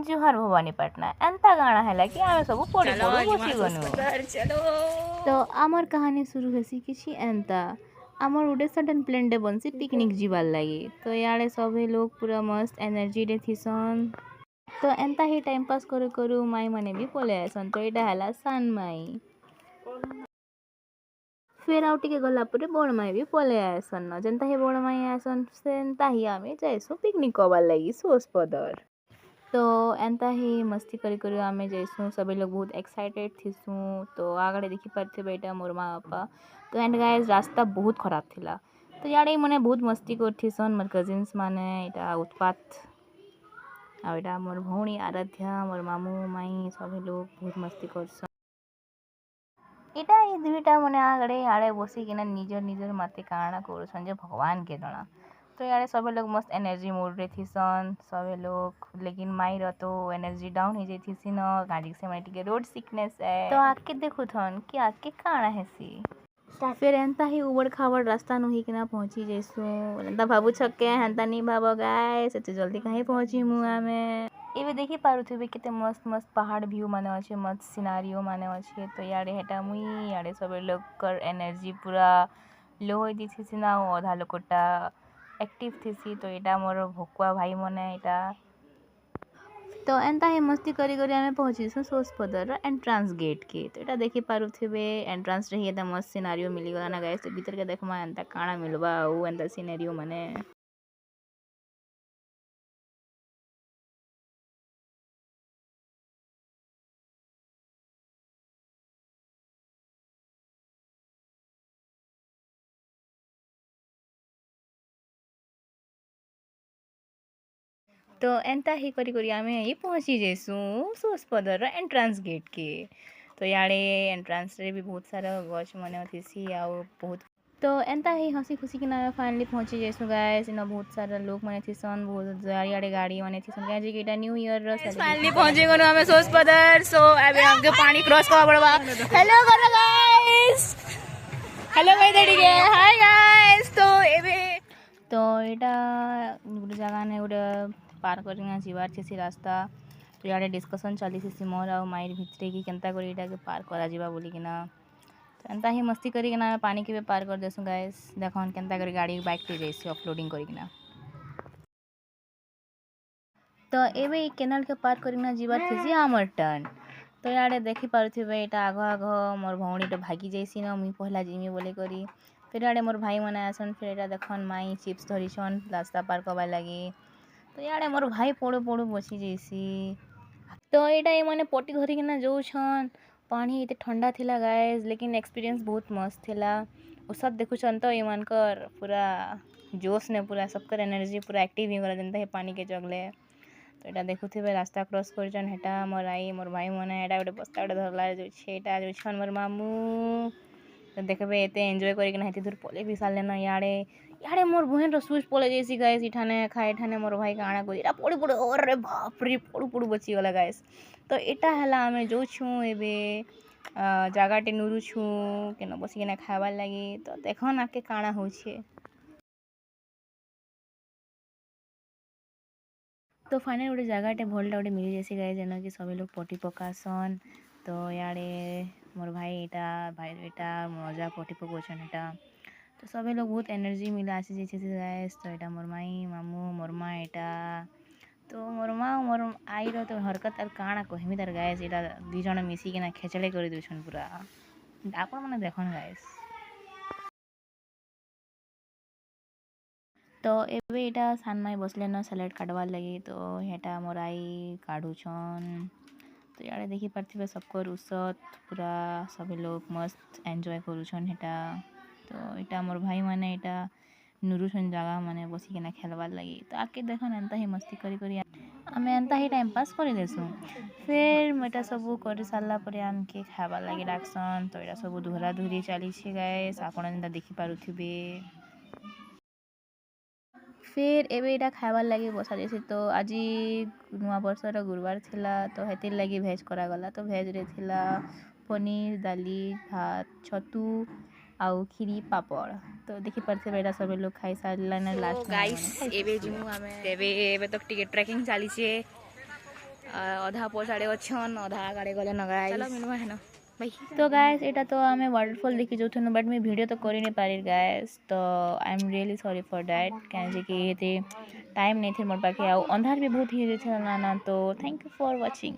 जुहार भवानीपाटना एंता गाना है कि आमे सब पड़ी पड़ू बसी गनु। तो आमर कहानी शुरू हेसी किछि एंता आमर उडे sudden plan day Bansi picnic जीवार लगी। तो याड़े सभी लोग पूरा मस्त एनर्जी रे थिसन। तो एंता ही टाइम पास करू करू माई माने भी पले आसन। तो एटा हला सान माई फिर आउ टिके गला परे बड़ माई भी पले आसन न जेंता ही बड़ माई आसन सेंता ही आमे जाइसु पिकनिक कबार लगी सोस पदर। तो एंता ही मस्ती करी करी आमे जाइसु सभी लोग बहुत एक्साइटेड थिसु। तो आगड़े देखि पारथे बेटा मोर माँ बापा। तो एंड गाइस रास्ता बहुत खराब थिला। तो याड़े मने बहुत मस्ती करथिसन मोर कजिन्स माने एटा उत्पात आ एटा मोर भौणी आराध्या मोर मामू माई सभी लोग बहुत मस्ती करसन। एटा ए दुईटा मने आगड़े आड़े बसी किना निजर निजर माते काना करसन जे भगवान के जना। तो यारे सभी लोग मस्त एनर्जी मोड रे थिसन सभी लोग। लेकिन माई रो तो एनर्जी डाउन हो जाई थिसी न गाड़ी से माने टिके रोड सिकनेस है। तो आके देखु थन कि आके काना हेसी। फिर एंता ही उबड़ खाबड़ रास्ता नु ही किना पहुंची जैसु एंता भाबू छके हेंता नी भाबो गाइस एते जल्दी कहीं पहुंची मु आमे। एबे देखि पारुथिबे केते मस्त मस्त पहाड़ व्यू माने अछि मस्त सिनारियो माने अछि। तो याड़े हेटा मुई याड़े सब लोग कर एनर्जी पूरा लो होई दिथिसी ना आधा लोकटा एक्टिव थिसी। तो एटा मोर भोकुआ भाई मने एटा तो एंता ही मस्ती करी करी आमे पहुंचीसु सोस पदर एंट्रांस गेट के। तो एटा देखि पारुथिबे एंट्रांस रही एता मस्त सिनारियो मिली गला ना गाइस। तो भीतर के देखमा एंता काना मिलबा उ एंता सिनारियो माने। तो एंता ही करी करी आमे ही पहुंची जैसु सोस पदर एंट्रांस गेट के। तो याड़े एंट्रांस रे भी बहुत सारा गछ माने थिसी आ बहुत तो एंता ही हंसी खुशी किना फाइनली पहुंची जैसु गाइस। इना बहुत सारा लोग माने थिसन बहुत याड़े गाड़ी माने थिसन गाइस जे एटा न्यू ईयर रो फाइनली पहुंचे गनो हमें सोस पदर। सो अबे हमके पानी क्रॉस करबा पड़बा। हेलो करो गाइस हेलो भाई देडी के हाय गाइस। तो एबे तो एटा गुड जगह ने गुड पार करिना जीवार छे रास्ता। तो याडे डिस्कशन चली से मोर आ माइर भितरे की केनता करी एटा के पार करा जीवा बोली किना। तो एंता ही मस्ती करी किना पानी के पार कर देसु गाइस। देखन केनता करी गाड़ी बाइक पे जैसी ऑफलोडिंग करी किना। तो एबे ई केनाल के पार करिना जीवा थेसी हमर टर्न। तो याडे देखि पारुथिबे एटा आगो आगो मोर भौणी तो भागी जैसी न मुई पहला जिमी बोले करी। फिर याडे मोर भाई मने आसन फिर एटा देखन माई चिप्स धरिछन रास्ता पार करबा लगी। तो याडे मोर भाई पड़ू पड़ू बची जैसी। तो एटा ए माने पटी धरि किना जोछन पानी इते ठंडा थिला गाइस। लेकिन एक्सपीरियंस बहुत मस्त थिला। ओ सब देखुछन तो इमानकर पूरा जोश ने पूरा सबकर एनर्जी पूरा एक्टिव ही गला जेंता हे पानी के जगले। तो एटा देखुथिबे रास्ता क्रॉस करछन हेटा मोर आई मोर भाई मने एटा गोटे बस्ता गोटे धरला जो छे एटा जो छन मोर मामू। तो देखबे एते एन्जॉय करी कि हेती दूर पले भी साले न याडे याडे मोर बहन रो स्विच पले जैसी गाइस। इठाने खाए ठाने मोर भाई काणा को एटा पड़ी पड़ी अरे बाप रे पड़ू पड़ू बची गला गाइस। तो एटा हला हमें जो छु एबे जागाटे नुरु छु केन बसी केना खाबार लागी। तो देखन आके काणा होछे। तो फाइनल गोटे जगाटे भलटा गोटे मिली जैसी गाइस जेन कि सभी लोग पटी पकासन। तो याडे मोर भाई एटा भाई एटा मजा पटी पकोछन एटा। तो सभी लोग बहुत एनर्जी मिला आसी जैसे गाइस। तो एटा मोर माई मामू मोर माँ एटा तो मोर माँ मोर आई रो तो हरकत आर काणा कहमी तार गाइस। एटा दुई जण मिसी किना खेचड़े करी दोछन पूरा आपण माने देखन गाइस। तो एबे एटा सान माई बसले न सैलेड काटवार लगी। तो हेटा मोर आई काढुछन। तो याडे देखि पारथिबे सबकर उसत पूरा सभी लोग मस्त एन्जॉय करुछन हेटा। तो एटा मोर भाई माने एटा नुरुछन जगह माने बसी किना खेलवार लगी। तो आके देखन एंता ही मस्ती करी करी आमे एंता ही टाइम पास करी देसु। फिर एटा सब करी सारला परे आमके खाबार लगी डाकसन। तो एटा सब धुरा धुरी चली छे गाइस आपण जेंता देखि पारुथिबे। फिर एबे एटा खाइबार लगी बसा जैसे। तो आजी नुआ वर्षर गुरुवार थिला तो हेतिर लगी भेज करा गला। तो भेज रे थिला पनीर दाली भात छतु आउ खीरी पापड़। तो देखि परथे बेटा सब लोग खाई सारला न लास्ट गाइस एबे जिमु आमे एबे तक टिके ट्रैकिंग चाली छे अधा पोसाड़े अच्छन अधा गाड़े गले न गाइस चलो मिलवा है ना भाई। तो गाइस एटा तो आमे वाटरफॉल देखि जोथन बट मैं वीडियो तो करि नै पारि गाइस तो I am really sorry for that काहे कि एते टाइम नै थे मोर पाखे आ अंधार भी बहुत ही रे छला ना तो थैंक यू फॉर वाचिंग।